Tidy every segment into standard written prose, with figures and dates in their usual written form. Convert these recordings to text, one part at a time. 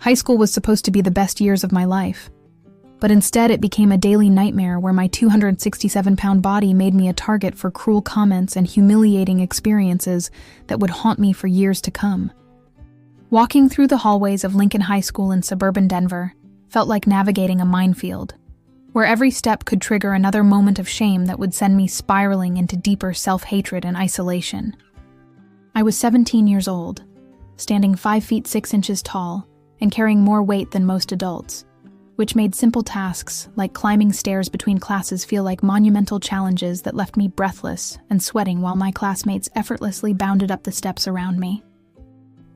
High school was supposed to be the best years of my life, but instead it became a daily nightmare where my 267-pound body made me a target for cruel comments and humiliating experiences that would haunt me for years to come. Walking through the hallways of Lincoln High School in suburban Denver felt like navigating a minefield, where every step could trigger another moment of shame that would send me spiraling into deeper self-hatred and isolation. I was 17 years old, standing 5 feet 6 inches tall and carrying more weight than most adults, which made simple tasks like climbing stairs between classes feel like monumental challenges that left me breathless and sweating while my classmates effortlessly bounded up the steps around me.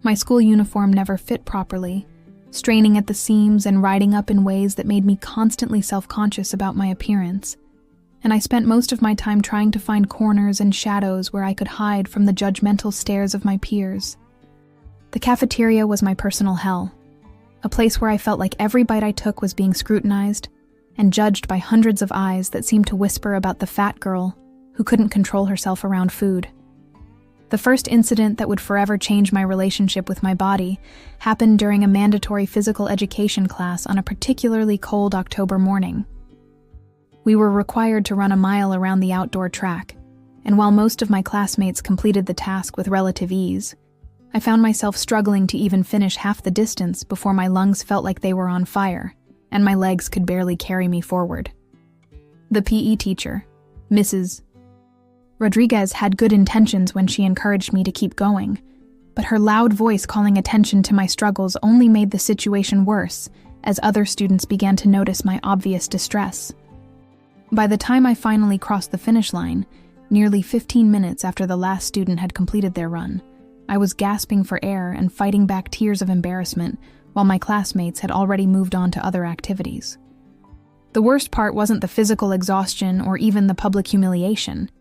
My school uniform never fit properly, straining at the seams and riding up in ways that made me constantly self-conscious about my appearance, and I spent most of my time trying to find corners and shadows where I could hide from the judgmental stares of my peers. The cafeteria was my personal hell, a place where I felt like every bite I took was being scrutinized and judged by hundreds of eyes that seemed to whisper about the fat girl who couldn't control herself around food. The first incident that would forever change my relationship with my body happened during a mandatory physical education class on a particularly cold October morning. We were required to run a mile around the outdoor track, and while most of my classmates completed the task with relative ease, I found myself struggling to even finish half the distance before my lungs felt like they were on fire, and my legs could barely carry me forward. The PE teacher, Mrs. Rodriguez, had good intentions when she encouraged me to keep going, but her loud voice calling attention to my struggles only made the situation worse as other students began to notice my obvious distress. By the time I finally crossed the finish line, nearly 15 minutes after the last student had completed their run, I was gasping for air and fighting back tears of embarrassment while my classmates had already moved on to other activities. The worst part wasn't the physical exhaustion or even the public humiliation.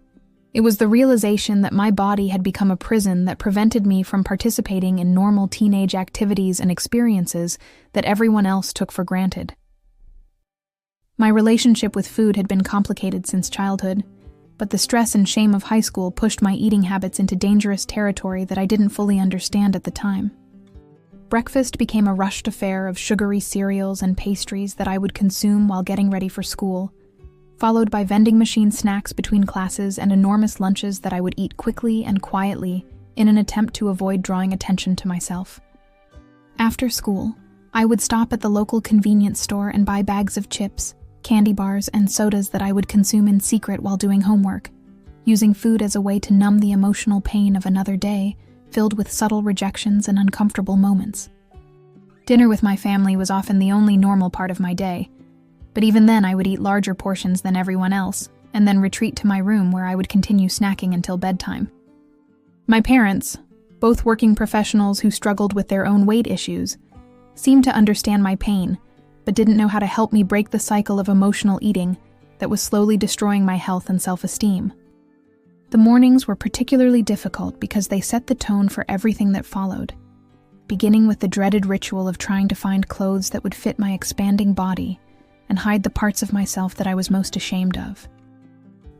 It was the realization that my body had become a prison that prevented me from participating in normal teenage activities and experiences that everyone else took for granted. My relationship with food had been complicated since childhood, but the stress and shame of high school pushed my eating habits into dangerous territory that I didn't fully understand at the time. Breakfast became a rushed affair of sugary cereals and pastries that I would consume while getting ready for school, followed by vending machine snacks between classes and enormous lunches that I would eat quickly and quietly in an attempt to avoid drawing attention to myself. After school, I would stop at the local convenience store and buy bags of chips, candy bars, and sodas that I would consume in secret while doing homework, using food as a way to numb the emotional pain of another day filled with subtle rejections and uncomfortable moments. Dinner with my family was often the only normal part of my day, but even then I would eat larger portions than everyone else, and then retreat to my room where I would continue snacking until bedtime. My parents, both working professionals who struggled with their own weight issues, seemed to understand my pain, but didn't know how to help me break the cycle of emotional eating that was slowly destroying my health and self-esteem. The mornings were particularly difficult because they set the tone for everything that followed, beginning with the dreaded ritual of trying to find clothes that would fit my expanding body and hide the parts of myself that I was most ashamed of.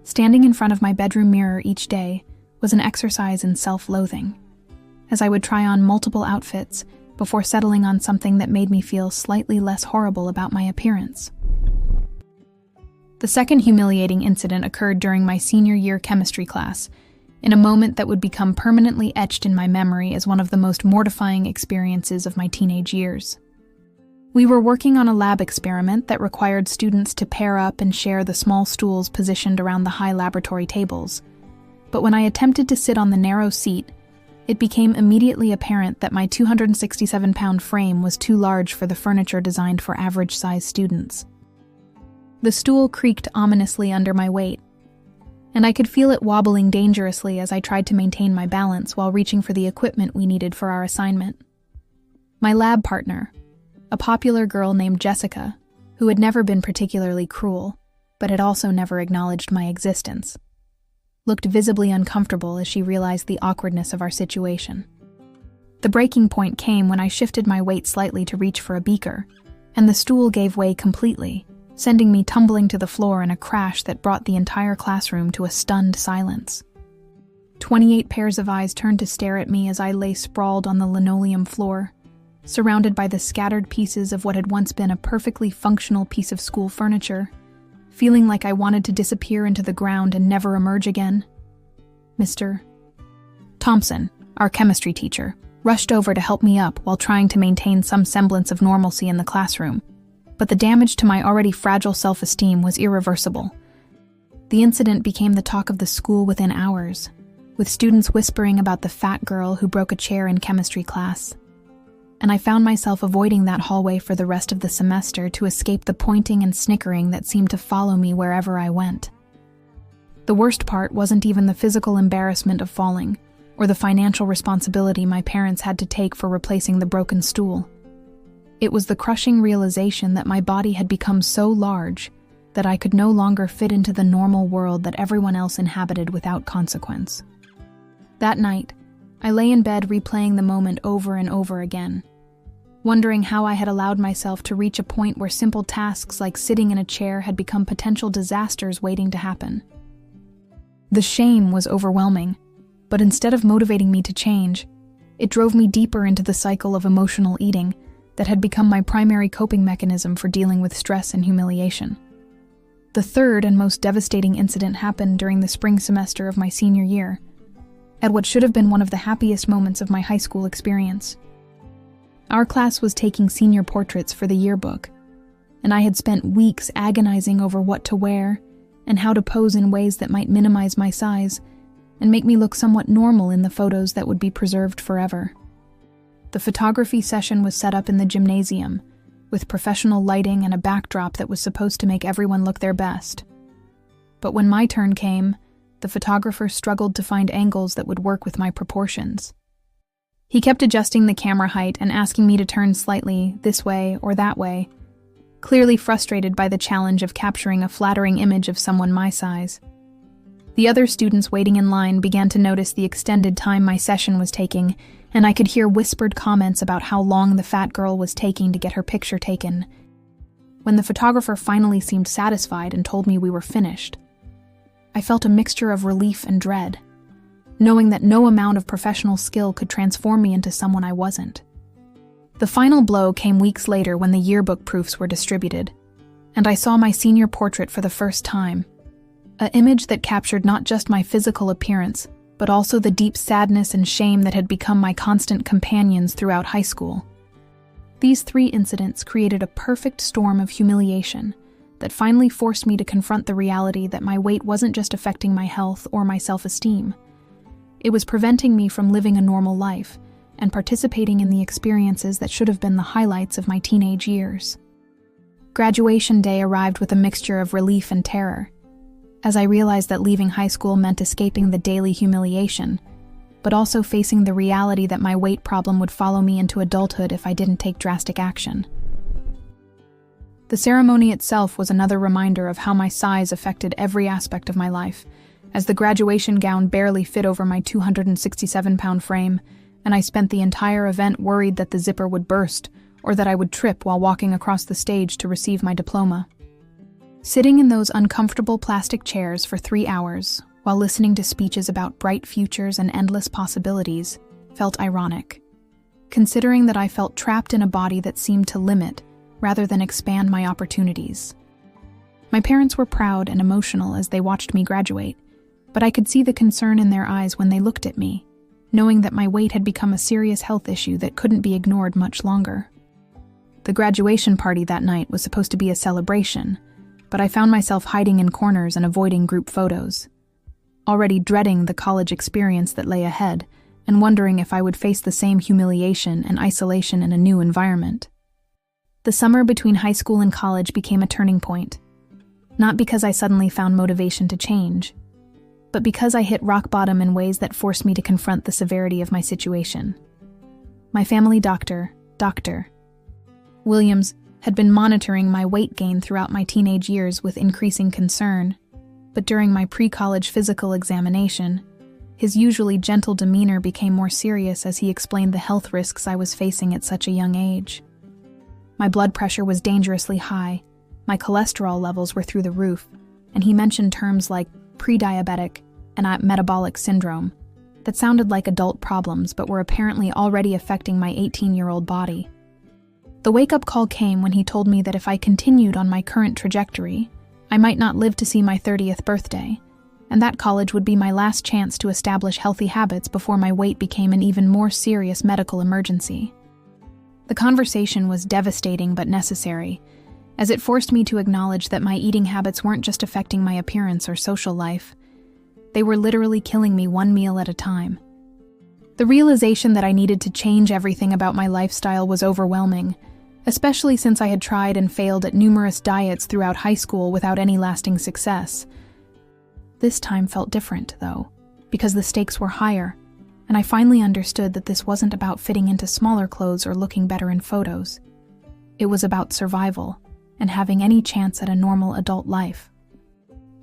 Standing in front of my bedroom mirror each day was an exercise in self-loathing, as I would try on multiple outfits before settling on something that made me feel slightly less horrible about my appearance. The second humiliating incident occurred during my senior year chemistry class, in a moment that would become permanently etched in my memory as one of the most mortifying experiences of my teenage years. We were working on a lab experiment that required students to pair up and share the small stools positioned around the high laboratory tables, but when I attempted to sit on the narrow seat, it became immediately apparent that my 267-pound frame was too large for the furniture designed for average-sized students. The stool creaked ominously under my weight, and I could feel it wobbling dangerously as I tried to maintain my balance while reaching for the equipment we needed for our assignment. My lab partner, a popular girl named Jessica, who had never been particularly cruel, but had also never acknowledged my existence, looked visibly uncomfortable as she realized the awkwardness of our situation. The breaking point came when I shifted my weight slightly to reach for a beaker, and the stool gave way completely, sending me tumbling to the floor in a crash that brought the entire classroom to a stunned silence. 28 pairs of eyes turned to stare at me as I lay sprawled on the linoleum floor, surrounded by the scattered pieces of what had once been a perfectly functional piece of school furniture, feeling like I wanted to disappear into the ground and never emerge again. Mr. Thompson, our chemistry teacher, rushed over to help me up while trying to maintain some semblance of normalcy in the classroom, but the damage to my already fragile self-esteem was irreversible. The incident became the talk of the school within hours, with students whispering about the fat girl who broke a chair in chemistry class. And I found myself avoiding that hallway for the rest of the semester to escape the pointing and snickering that seemed to follow me wherever I went. The worst part wasn't even the physical embarrassment of falling, or the financial responsibility my parents had to take for replacing the broken stool. It was the crushing realization that my body had become so large that I could no longer fit into the normal world that everyone else inhabited without consequence. That night, I lay in bed replaying the moment over and over again, wondering how I had allowed myself to reach a point where simple tasks like sitting in a chair had become potential disasters waiting to happen. The shame was overwhelming, but instead of motivating me to change, it drove me deeper into the cycle of emotional eating that had become my primary coping mechanism for dealing with stress and humiliation. The third and most devastating incident happened during the spring semester of my senior year, at what should have been one of the happiest moments of my high school experience. Our class was taking senior portraits for the yearbook, and I had spent weeks agonizing over what to wear and how to pose in ways that might minimize my size and make me look somewhat normal in the photos that would be preserved forever. The photography session was set up in the gymnasium, with professional lighting and a backdrop that was supposed to make everyone look their best. But when my turn came, the photographer struggled to find angles that would work with my proportions. He kept adjusting the camera height and asking me to turn slightly this way or that way, clearly frustrated by the challenge of capturing a flattering image of someone my size. The other students waiting in line began to notice the extended time my session was taking, and I could hear whispered comments about how long the fat girl was taking to get her picture taken. When the photographer finally seemed satisfied and told me we were finished, I felt a mixture of relief and dread, knowing that no amount of professional skill could transform me into someone I wasn't. The final blow came weeks later when the yearbook proofs were distributed, and I saw my senior portrait for the first time, an image that captured not just my physical appearance, but also the deep sadness and shame that had become my constant companions throughout high school. These three incidents created a perfect storm of humiliation that finally forced me to confront the reality that my weight wasn't just affecting my health or my self-esteem. It was preventing me from living a normal life and participating in the experiences that should have been the highlights of my teenage years. Graduation day arrived with a mixture of relief and terror, as I realized that leaving high school meant escaping the daily humiliation, but also facing the reality that my weight problem would follow me into adulthood if I didn't take drastic action. The ceremony itself was another reminder of how my size affected every aspect of my life, as the graduation gown barely fit over my 267-pound frame, and I spent the entire event worried that the zipper would burst or that I would trip while walking across the stage to receive my diploma. Sitting in those uncomfortable plastic chairs for 3 hours, while listening to speeches about bright futures and endless possibilities, felt ironic, considering that I felt trapped in a body that seemed to limit rather than expand my opportunities. My parents were proud and emotional as they watched me graduate, but I could see the concern in their eyes when they looked at me, knowing that my weight had become a serious health issue that couldn't be ignored much longer. The graduation party that night was supposed to be a celebration, but I found myself hiding in corners and avoiding group photos, already dreading the college experience that lay ahead and wondering if I would face the same humiliation and isolation in a new environment. The summer between high school and college became a turning point, not because I suddenly found motivation to change, but because I hit rock bottom in ways that forced me to confront the severity of my situation. My family doctor, Dr. Williams, had been monitoring my weight gain throughout my teenage years with increasing concern, but during my pre-college physical examination, his usually gentle demeanor became more serious as he explained the health risks I was facing at such a young age. My blood pressure was dangerously high, my cholesterol levels were through the roof, and he mentioned terms like pre-diabetic and metabolic syndrome that sounded like adult problems but were apparently already affecting my 18-year-old body. The wake-up call came when he told me that if I continued on my current trajectory, I might not live to see my 30th birthday, and that college would be my last chance to establish healthy habits before my weight became an even more serious medical emergency. The conversation was devastating but necessary, as it forced me to acknowledge that my eating habits weren't just affecting my appearance or social life. They were literally killing me one meal at a time. The realization that I needed to change everything about my lifestyle was overwhelming, especially since I had tried and failed at numerous diets throughout high school without any lasting success. This time felt different, though, because the stakes were higher, and I finally understood that this wasn't about fitting into smaller clothes or looking better in photos. It was about survival and having any chance at a normal adult life.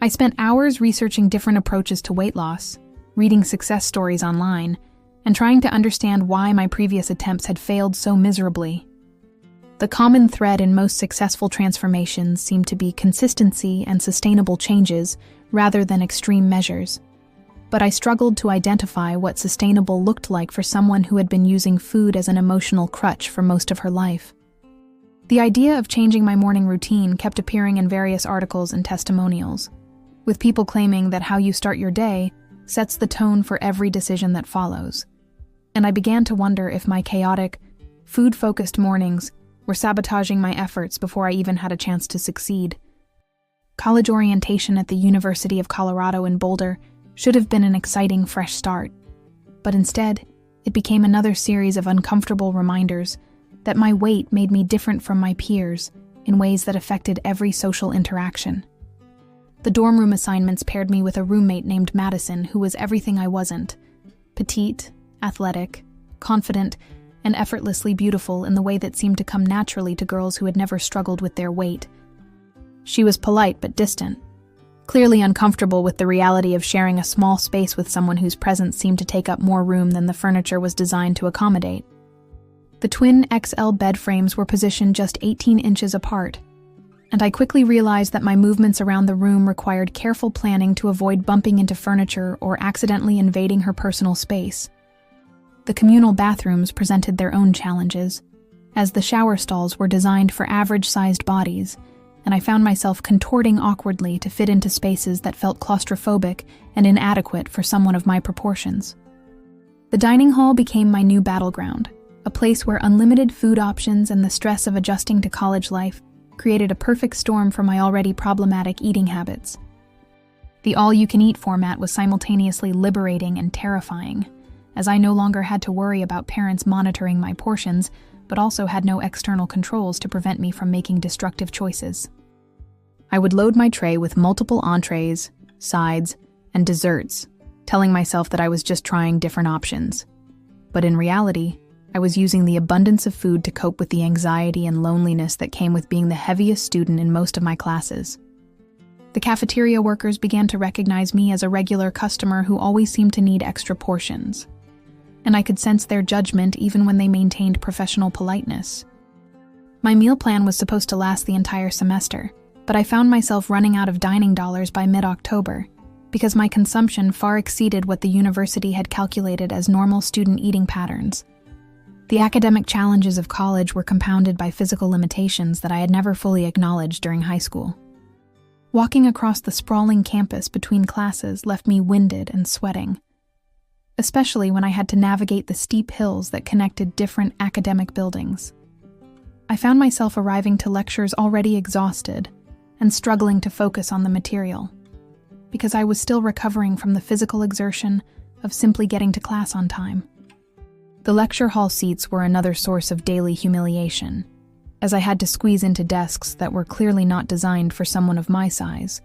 I spent hours researching different approaches to weight loss, reading success stories online, and trying to understand why my previous attempts had failed so miserably. The common thread in most successful transformations seemed to be consistency and sustainable changes rather than extreme measures. But I struggled to identify what sustainable looked like for someone who had been using food as an emotional crutch for most of her life. The idea of changing my morning routine kept appearing in various articles and testimonials, with people claiming that how you start your day sets the tone for every decision that follows. And I began to wonder if my chaotic, food-focused mornings were sabotaging my efforts before I even had a chance to succeed. College orientation at the University of Colorado in Boulder should have been an exciting, fresh start, but instead, it became another series of uncomfortable reminders that my weight made me different from my peers in ways that affected every social interaction. The dorm room assignments paired me with a roommate named Madison who was everything I wasn't: petite, athletic, confident, and effortlessly beautiful in the way that seemed to come naturally to girls who had never struggled with their weight. She was polite but distant, clearly uncomfortable with the reality of sharing a small space with someone whose presence seemed to take up more room than the furniture was designed to accommodate. The twin XL bed frames were positioned just 18 inches apart, and I quickly realized that my movements around the room required careful planning to avoid bumping into furniture or accidentally invading her personal space. The communal bathrooms presented their own challenges, as the shower stalls were designed for average-sized bodies, and I found myself contorting awkwardly to fit into spaces that felt claustrophobic and inadequate for someone of my proportions. The dining hall became my new battleground, a place where unlimited food options and the stress of adjusting to college life created a perfect storm for my already problematic eating habits. The all-you-can-eat format was simultaneously liberating and terrifying, as I no longer had to worry about parents monitoring my portions, but also had no external controls to prevent me from making destructive choices. I would load my tray with multiple entrees, sides, and desserts, telling myself that I was just trying different options. But in reality, I was using the abundance of food to cope with the anxiety and loneliness that came with being the heaviest student in most of my classes. The cafeteria workers began to recognize me as a regular customer who always seemed to need extra portions, and I could sense their judgment even when they maintained professional politeness. My meal plan was supposed to last the entire semester, but I found myself running out of dining dollars by mid-October because my consumption far exceeded what the university had calculated as normal student eating patterns. The academic challenges of college were compounded by physical limitations that I had never fully acknowledged during high school. Walking across the sprawling campus between classes left me winded and sweating, especially when I had to navigate the steep hills that connected different academic buildings. I found myself arriving to lectures already exhausted and struggling to focus on the material, because I was still recovering from the physical exertion of simply getting to class on time. The lecture hall seats were another source of daily humiliation, as I had to squeeze into desks that were clearly not designed for someone of my size,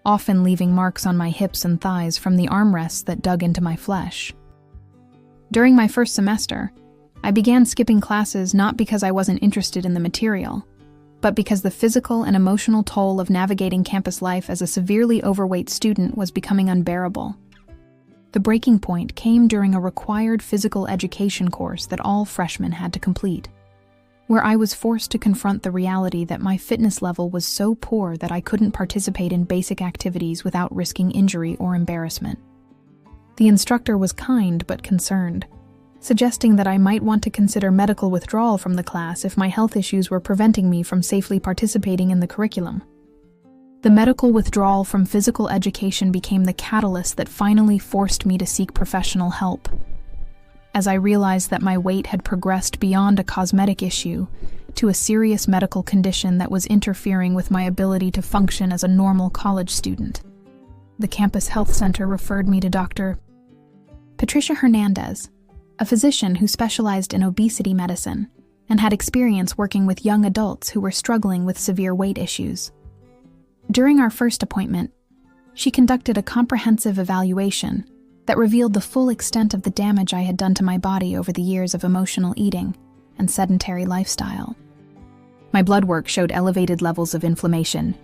often leaving marks on my hips and thighs from the armrests that dug into my flesh. During my first semester, I began skipping classes not because I wasn't interested in the material, but because the physical and emotional toll of navigating campus life as a severely overweight student was becoming unbearable. The breaking point came during a required physical education course that all freshmen had to complete, where I was forced to confront the reality that my fitness level was so poor that I couldn't participate in basic activities without risking injury or embarrassment. The instructor was kind but concerned, suggesting that I might want to consider medical withdrawal from the class if my health issues were preventing me from safely participating in the curriculum. The medical withdrawal from physical education became the catalyst that finally forced me to seek professional help. As I realized that my weight had progressed beyond a cosmetic issue to a serious medical condition that was interfering with my ability to function as a normal college student. The campus health center referred me to Dr. Patricia Hernandez, a physician who specialized in obesity medicine and had experience working with young adults who were struggling with severe weight issues. During our first appointment, she conducted a comprehensive evaluation that revealed the full extent of the damage I had done to my body over the years of emotional eating and sedentary lifestyle. My blood work showed elevated levels of inflammation,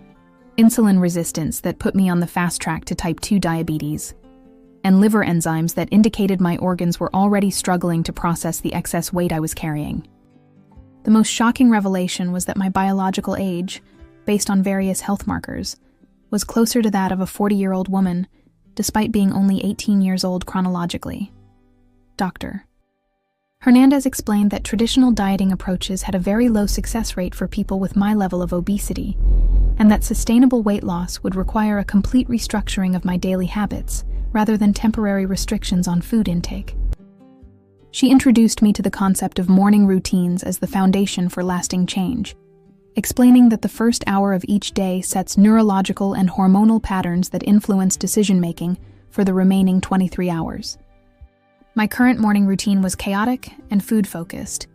insulin resistance that put me on the fast track to type 2 diabetes, and liver enzymes that indicated my organs were already struggling to process the excess weight I was carrying. The most shocking revelation was that my biological age, based on various health markers, was closer to that of a 40-year-old woman, despite being only 18 years old chronologically. Dr. Hernandez explained that traditional dieting approaches had a very low success rate for people with my level of obesity, and that sustainable weight loss would require a complete restructuring of my daily habits, rather than temporary restrictions on food intake. She introduced me to the concept of morning routines as the foundation for lasting change, explaining that the first hour of each day sets neurological and hormonal patterns that influence decision-making for the remaining 23 hours. My current morning routine was chaotic and food-focused,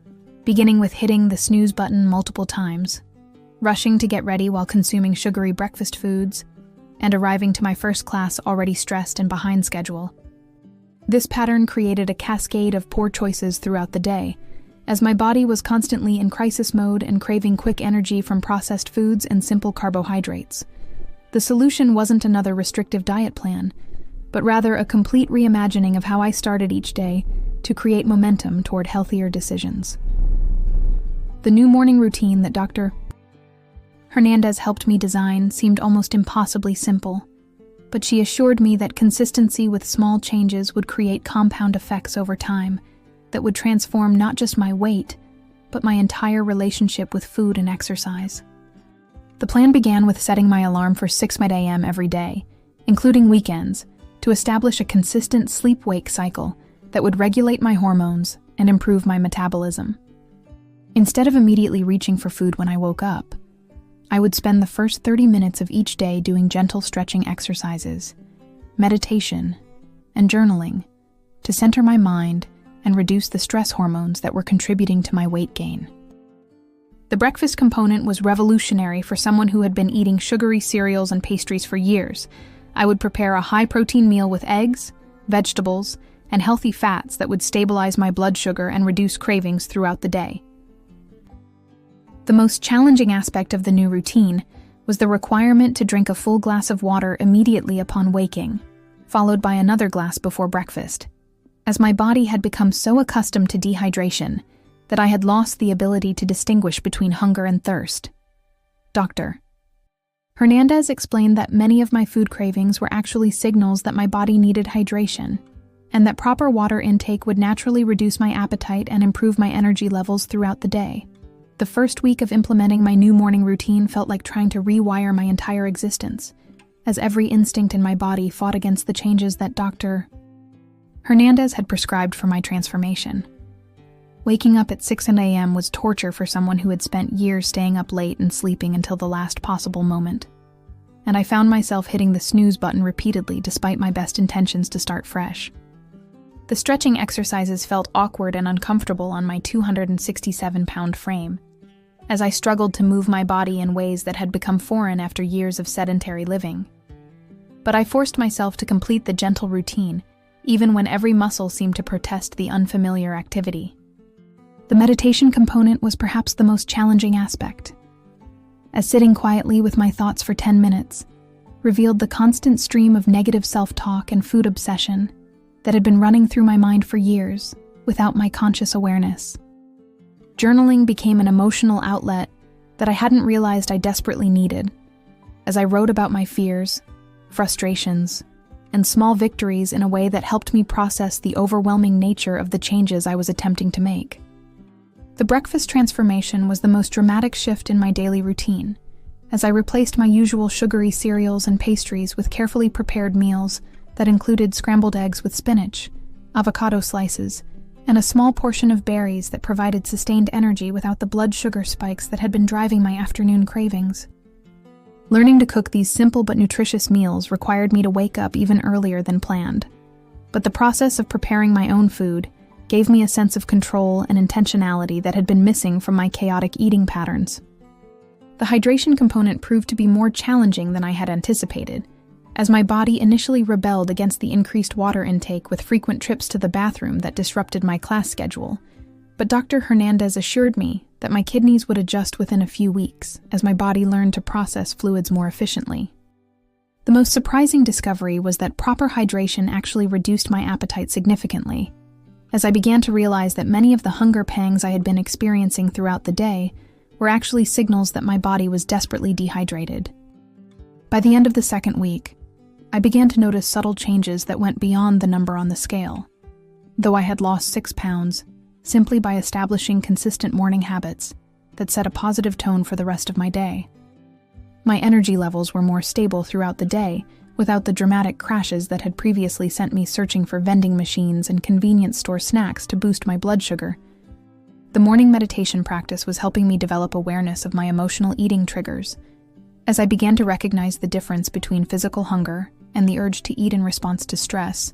beginning with hitting the snooze button multiple times, rushing to get ready while consuming sugary breakfast foods, and arriving to my first class already stressed and behind schedule. This pattern created a cascade of poor choices throughout the day, as my body was constantly in crisis mode and craving quick energy from processed foods and simple carbohydrates. The solution wasn't another restrictive diet plan, but rather a complete reimagining of how I started each day to create momentum toward healthier decisions. The new morning routine that Dr. Hernandez helped me design seemed almost impossibly simple, but she assured me that consistency with small changes would create compound effects over time that would transform not just my weight, but my entire relationship with food and exercise. The plan began with setting my alarm for 6 a.m. every day, including weekends, to establish a consistent sleep-wake cycle that would regulate my hormones and improve my metabolism. Instead of immediately reaching for food when I woke up, I would spend the first 30 minutes of each day doing gentle stretching exercises, meditation, and journaling to center my mind and reduce the stress hormones that were contributing to my weight gain. The breakfast component was revolutionary for someone who had been eating sugary cereals and pastries for years. I would prepare a high-protein meal with eggs, vegetables, and healthy fats that would stabilize my blood sugar and reduce cravings throughout the day. The most challenging aspect of the new routine was the requirement to drink a full glass of water immediately upon waking, followed by another glass before breakfast, as my body had become so accustomed to dehydration that I had lost the ability to distinguish between hunger and thirst. Dr. Hernandez explained that many of my food cravings were actually signals that my body needed hydration, and that proper water intake would naturally reduce my appetite and improve my energy levels throughout the day. The first week of implementing my new morning routine felt like trying to rewire my entire existence, as every instinct in my body fought against the changes that Dr. Hernandez had prescribed for my transformation. Waking up at 6 a.m. was torture for someone who had spent years staying up late and sleeping until the last possible moment, and I found myself hitting the snooze button repeatedly despite my best intentions to start fresh. The stretching exercises felt awkward and uncomfortable on my 267-pound frame, as I struggled to move my body in ways that had become foreign after years of sedentary living. But I forced myself to complete the gentle routine, even when every muscle seemed to protest the unfamiliar activity. The meditation component was perhaps the most challenging aspect, as sitting quietly with my thoughts for 10 minutes revealed the constant stream of negative self-talk and food obsession that had been running through my mind for years without my conscious awareness. Journaling became an emotional outlet that I hadn't realized I desperately needed, as I wrote about my fears, frustrations, and small victories in a way that helped me process the overwhelming nature of the changes I was attempting to make. The breakfast transformation was the most dramatic shift in my daily routine, as I replaced my usual sugary cereals and pastries with carefully prepared meals that included scrambled eggs with spinach, avocado slices, and a small portion of berries that provided sustained energy without the blood sugar spikes that had been driving my afternoon cravings. Learning to cook these simple but nutritious meals required me to wake up even earlier than planned, but the process of preparing my own food gave me a sense of control and intentionality that had been missing from my chaotic eating patterns. The hydration component proved to be more challenging than I had anticipated, as my body initially rebelled against the increased water intake with frequent trips to the bathroom that disrupted my class schedule. But Dr. Hernandez assured me that my kidneys would adjust within a few weeks as my body learned to process fluids more efficiently. The most surprising discovery was that proper hydration actually reduced my appetite significantly, as I began to realize that many of the hunger pangs I had been experiencing throughout the day were actually signals that my body was desperately dehydrated. By the end of the second week, I began to notice subtle changes that went beyond the number on the scale. Though I had lost 6 pounds, simply by establishing consistent morning habits that set a positive tone for the rest of my day. My energy levels were more stable throughout the day, without the dramatic crashes that had previously sent me searching for vending machines and convenience store snacks to boost my blood sugar. The morning meditation practice was helping me develop awareness of my emotional eating triggers, as I began to recognize the difference between physical hunger and the urge to eat in response to stress,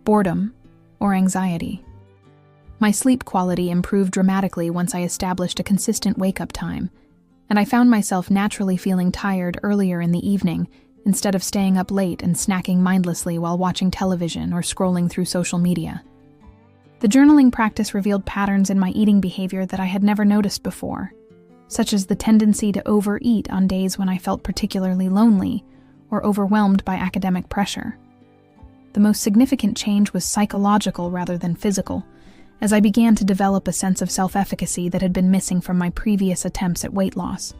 boredom, or anxiety. My sleep quality improved dramatically once I established a consistent wake-up time, and I found myself naturally feeling tired earlier in the evening instead of staying up late and snacking mindlessly while watching television or scrolling through social media. The journaling practice revealed patterns in my eating behavior that I had never noticed before, such as the tendency to overeat on days when I felt particularly lonely or overwhelmed by academic pressure. The most significant change was psychological rather than physical, as I began to develop a sense of self-efficacy that had been missing from my previous attempts at weight loss.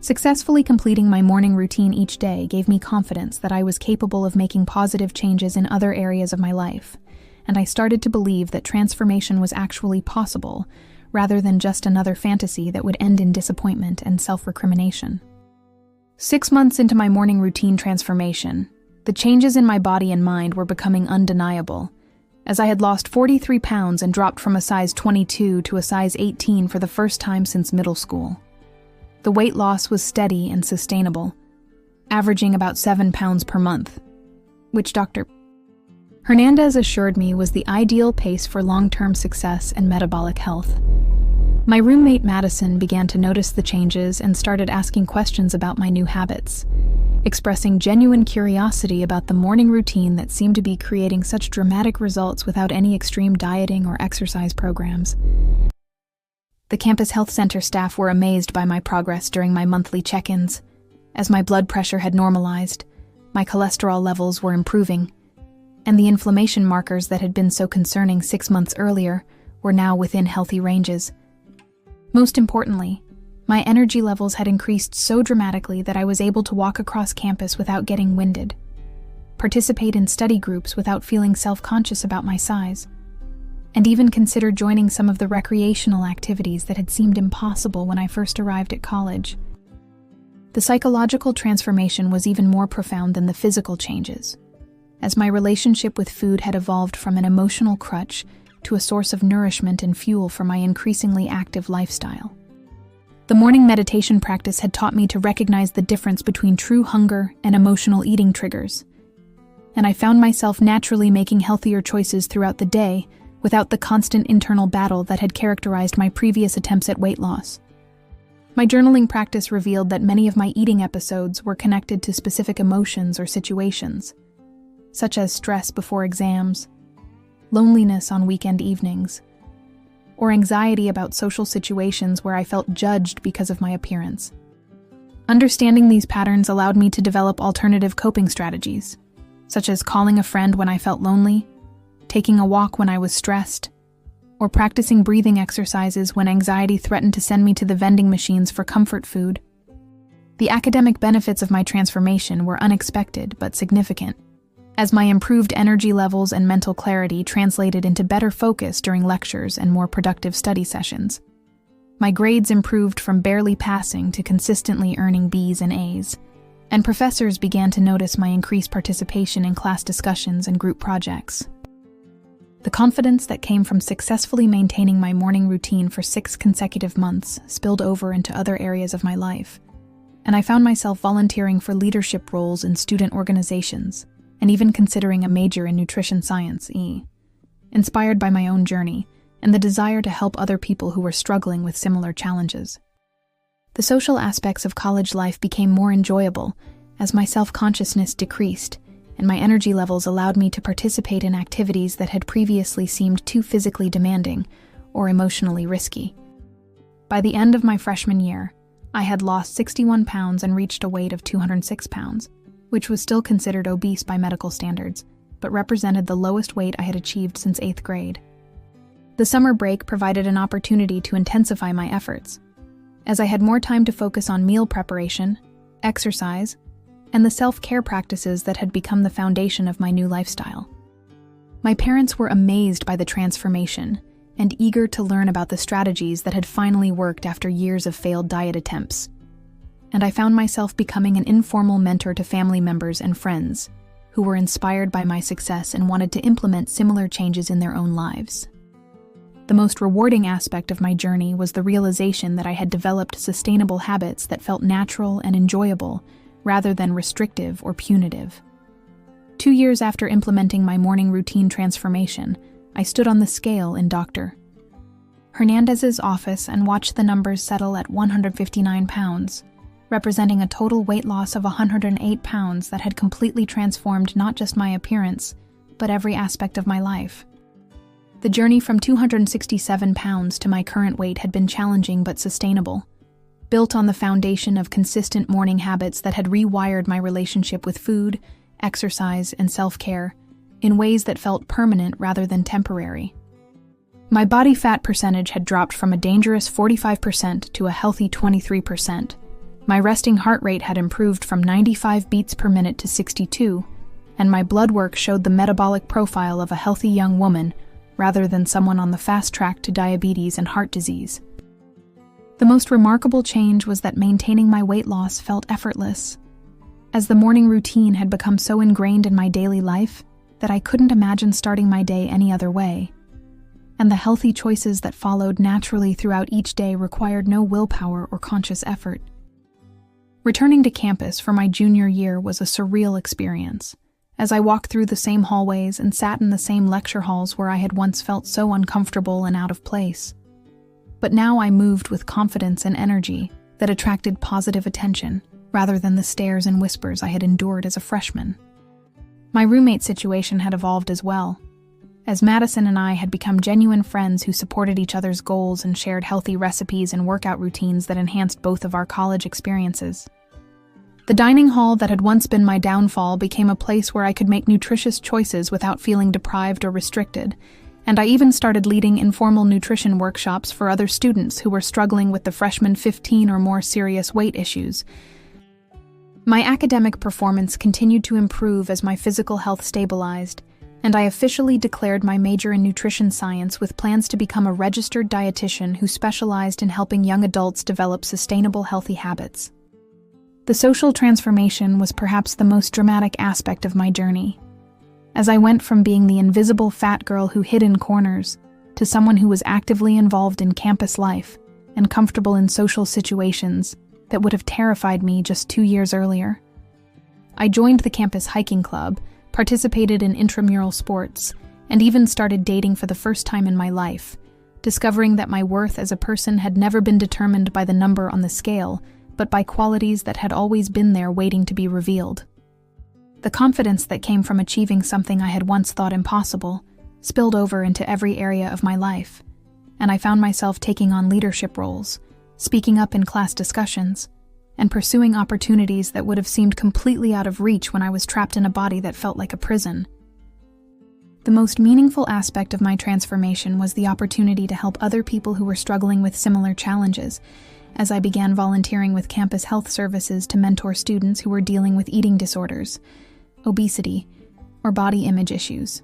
Successfully completing my morning routine each day gave me confidence that I was capable of making positive changes in other areas of my life, and I started to believe that transformation was actually possible, rather than just another fantasy that would end in disappointment and self-recrimination. 6 months into my morning routine transformation, the changes in my body and mind were becoming undeniable, as I had lost 43 pounds and dropped from a size 22 to a size 18 for the first time since middle school. The weight loss was steady and sustainable, averaging about 7 pounds per month, which Dr. Hernandez assured me was the ideal pace for long-term success and metabolic health. My roommate Madison began to notice the changes and started asking questions about my new habits, expressing genuine curiosity about the morning routine that seemed to be creating such dramatic results without any extreme dieting or exercise programs. The campus health center staff were amazed by my progress during my monthly check-ins. As my blood pressure had normalized, my cholesterol levels were improving, and the inflammation markers that had been so concerning 6 months earlier were now within healthy ranges. Most importantly, my energy levels had increased so dramatically that I was able to walk across campus without getting winded, participate in study groups without feeling self-conscious about my size, and even consider joining some of the recreational activities that had seemed impossible when I first arrived at college. The psychological transformation was even more profound than the physical changes, as my relationship with food had evolved from an emotional crutch to a source of nourishment and fuel for my increasingly active lifestyle. The morning meditation practice had taught me to recognize the difference between true hunger and emotional eating triggers, and I found myself naturally making healthier choices throughout the day without the constant internal battle that had characterized my previous attempts at weight loss. My journaling practice revealed that many of my eating episodes were connected to specific emotions or situations, such as stress before exams, loneliness on weekend evenings, or anxiety about social situations where I felt judged because of my appearance. Understanding these patterns allowed me to develop alternative coping strategies, such as calling a friend when I felt lonely, taking a walk when I was stressed, or practicing breathing exercises when anxiety threatened to send me to the vending machines for comfort food. The academic benefits of my transformation were unexpected but significant, as my improved energy levels and mental clarity translated into better focus during lectures and more productive study sessions. My grades improved from barely passing to consistently earning B's and A's, and professors began to notice my increased participation in class discussions and group projects. The confidence that came from successfully maintaining my morning routine for 6 consecutive months spilled over into other areas of my life, and I found myself volunteering for leadership roles in student organizations, and even considering a major in nutrition science, inspired by my own journey and the desire to help other people who were struggling with similar challenges. The social aspects of college life became more enjoyable as my self-consciousness decreased, and my energy levels allowed me to participate in activities that had previously seemed too physically demanding or emotionally risky. By the end of my freshman year, I had lost 61 pounds and reached a weight of 206 pounds, which was still considered obese by medical standards, but represented the lowest weight I had achieved since 8th grade. The summer break provided an opportunity to intensify my efforts, as I had more time to focus on meal preparation, exercise, and the self-care practices that had become the foundation of my new lifestyle. My parents were amazed by the transformation and eager to learn about the strategies that had finally worked after years of failed diet attempts. And I found myself becoming an informal mentor to family members and friends who were inspired by my success and wanted to implement similar changes in their own lives. The most rewarding aspect of my journey was the realization that I had developed sustainable habits that felt natural and enjoyable, rather than restrictive or punitive. 2 years after implementing my morning routine transformation, I stood on the scale in Dr. Hernandez's office and watched the numbers settle at 159 pounds, representing a total weight loss of 108 pounds that had completely transformed not just my appearance, but every aspect of my life. The journey from 267 pounds to my current weight had been challenging but sustainable, built on the foundation of consistent morning habits that had rewired my relationship with food, exercise, and self-care in ways that felt permanent rather than temporary. My body fat percentage had dropped from a dangerous 45% to a healthy 23%. My resting heart rate had improved from 95 beats per minute to 62, and my blood work showed the metabolic profile of a healthy young woman rather than someone on the fast track to diabetes and heart disease. The most remarkable change was that maintaining my weight loss felt effortless, as the morning routine had become so ingrained in my daily life that I couldn't imagine starting my day any other way, and the healthy choices that followed naturally throughout each day required no willpower or conscious effort. Returning to campus for my junior year was a surreal experience, as I walked through the same hallways and sat in the same lecture halls where I had once felt so uncomfortable and out of place. But now I moved with confidence and energy that attracted positive attention, rather than the stares and whispers I had endured as a freshman. My roommate situation had evolved as well, as Madison and I had become genuine friends who supported each other's goals and shared healthy recipes and workout routines that enhanced both of our college experiences. The dining hall that had once been my downfall became a place where I could make nutritious choices without feeling deprived or restricted, and I even started leading informal nutrition workshops for other students who were struggling with the freshman 15 or more serious weight issues. My academic performance continued to improve as my physical health stabilized, and I officially declared my major in nutrition science with plans to become a registered dietitian who specialized in helping young adults develop sustainable, healthy habits. The social transformation was perhaps the most dramatic aspect of my journey, as I went from being the invisible fat girl who hid in corners to someone who was actively involved in campus life and comfortable in social situations that would have terrified me just 2 years earlier. I joined the campus hiking club, participated in intramural sports, and even started dating for the first time in my life, discovering that my worth as a person had never been determined by the number on the scale, but by qualities that had always been there waiting to be revealed. The confidence that came from achieving something I had once thought impossible spilled over into every area of my life, and I found myself taking on leadership roles, speaking up in class discussions, and pursuing opportunities that would have seemed completely out of reach when I was trapped in a body that felt like a prison. The most meaningful aspect of my transformation was the opportunity to help other people who were struggling with similar challenges, as I began volunteering with campus health services to mentor students who were dealing with eating disorders, obesity, or body image issues.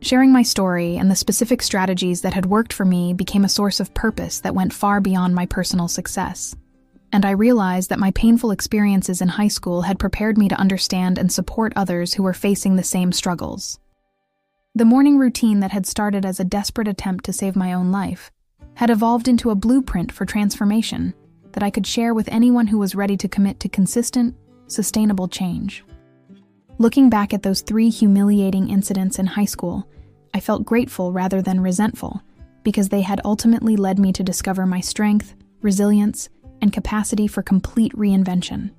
Sharing my story and the specific strategies that had worked for me became a source of purpose that went far beyond my personal success. And I realized that my painful experiences in high school had prepared me to understand and support others who were facing the same struggles. The morning routine that had started as a desperate attempt to save my own life had evolved into a blueprint for transformation that I could share with anyone who was ready to commit to consistent, sustainable change. Looking back at those 3 humiliating incidents in high school, I felt grateful rather than resentful because they had ultimately led me to discover my strength, resilience, and capacity for complete reinvention.